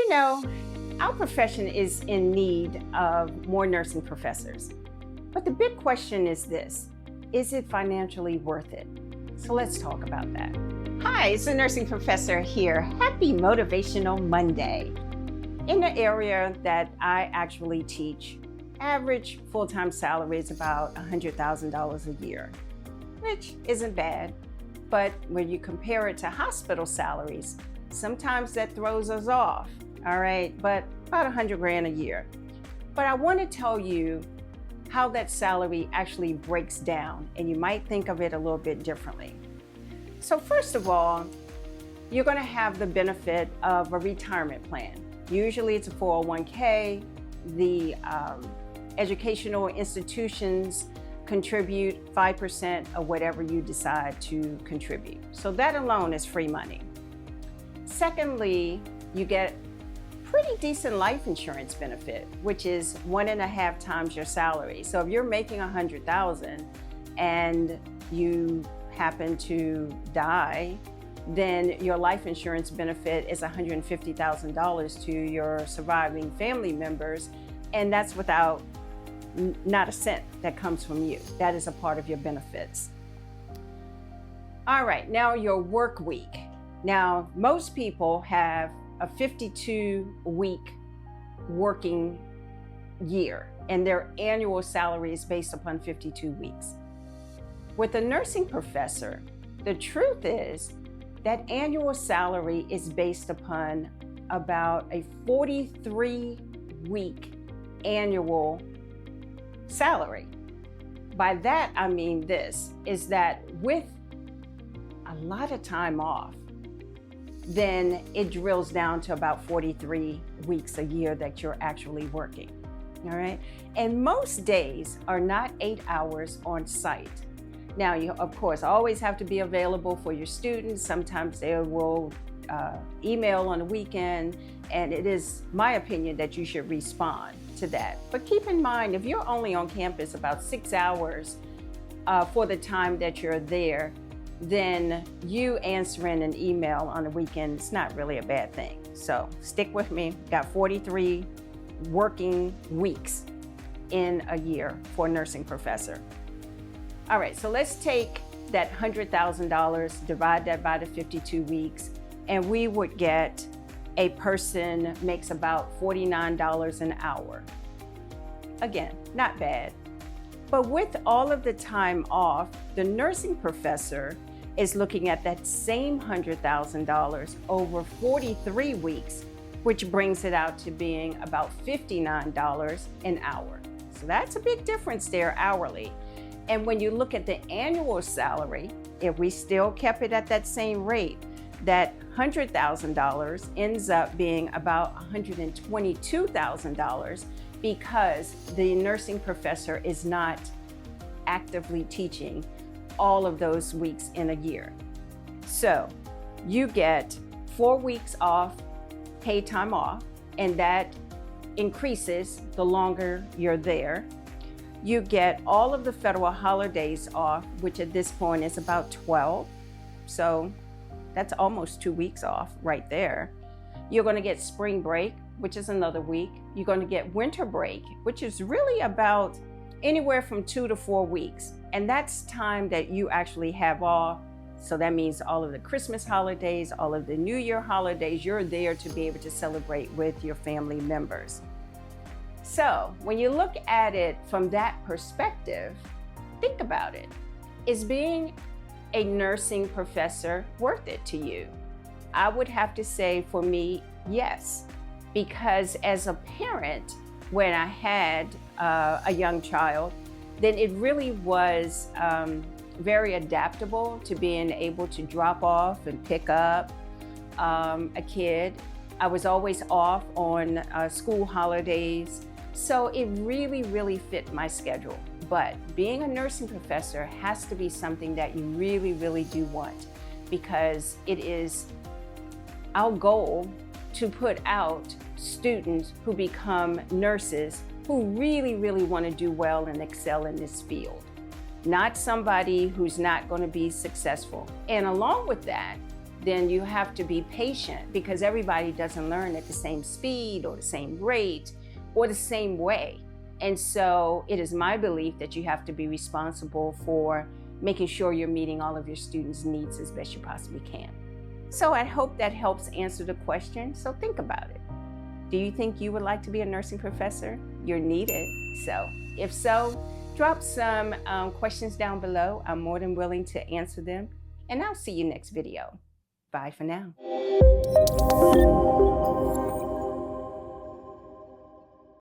You know, our profession is in need of more nursing professors. But the big question is this: is it financially worth it? So let's talk about that. Hi, it's the nursing professor here. Happy Motivational Monday. In the area that I actually teach, average full-time salary is about $100,000 a year, which isn't bad. But when you compare it to hospital salaries, sometimes that throws us off, all right? But about 100 grand a year. But I want to tell you how that salary actually breaks down, and you might think of it a little bit differently. So first of all, you're going to have the benefit of a retirement plan. Usually it's a 401k. The educational institutions contribute 5% of whatever you decide to contribute. So that alone is free money. Secondly, you get pretty decent life insurance benefit, which is 1.5 times your salary. So if you're making $100,000 and you happen to die, then your life insurance benefit is $150,000 to your surviving family members, and that's without not a cent that comes from you. That is a part of your benefits. All right, now your work week. Now, most people have a 52-week working year, and their annual salary is based upon 52 weeks. With a nursing professor, the truth is that annual salary is based upon about a 43-week annual salary. By that, I mean this, is that with a lot of time off, then it drills down to about 43 weeks a year that you're actually working, all right? And most days are not 8 hours on site. Now, you, of course, always have to be available for your students. Sometimes they will email on the weekend, and it is my opinion that you should respond to that. But keep in mind, if you're only on campus about 6 hours for the time that you're there, then you answering an email on the weekend is not really a bad thing. So stick with me. Got 43 working weeks in a year for a nursing professor. All right, so let's take that $100,000, divide that by the 52 weeks, and we would get a person makes about $49 an hour. Again, not bad. But with all of the time off, the nursing professor is looking at that same $100,000 over 43 weeks, which brings it out to being about $59 an hour. So that's a big difference there hourly. And when you look at the annual salary, if we still kept it at that same rate, that $100,000 ends up being about $122,000 because the nursing professor is not actively teaching all of those weeks in a year. So you get 4 weeks off, paid time off, and that increases the longer you're there. You get all of the federal holidays off, which at this point is about 12. So that's almost 2 weeks off right there. You're going to get spring break, which is another week. You're going to get winter break, which is really about anywhere from 2 to 4 weeks. And that's time that you actually have off. So that means all of the Christmas holidays, all of the New Year holidays, you're there to be able to celebrate with your family members. So when you look at it from that perspective, think about it. Is being a nursing professor worth it to you? I would have to say for me, yes. Because as a parent, when I had a young child, then it really was very adaptable to being able to drop off and pick up a kid. I was always off on school holidays. So it really, really fit my schedule. But being a nursing professor has to be something that you really, really do want, because it is our goal to put out students who become nurses who really, really want to do well and excel in this field, not somebody who's not going to be successful. And along with that, then you have to be patient because everybody doesn't learn at the same speed or the same rate or the same way. And so it is my belief that you have to be responsible for making sure you're meeting all of your students' needs as best you possibly can. So I hope that helps answer the question. So think about it. Do you think you would like to be a nursing professor? You're needed. So if so, drop some questions down below. I'm more than willing to answer them. And I'll see you next video. Bye for now.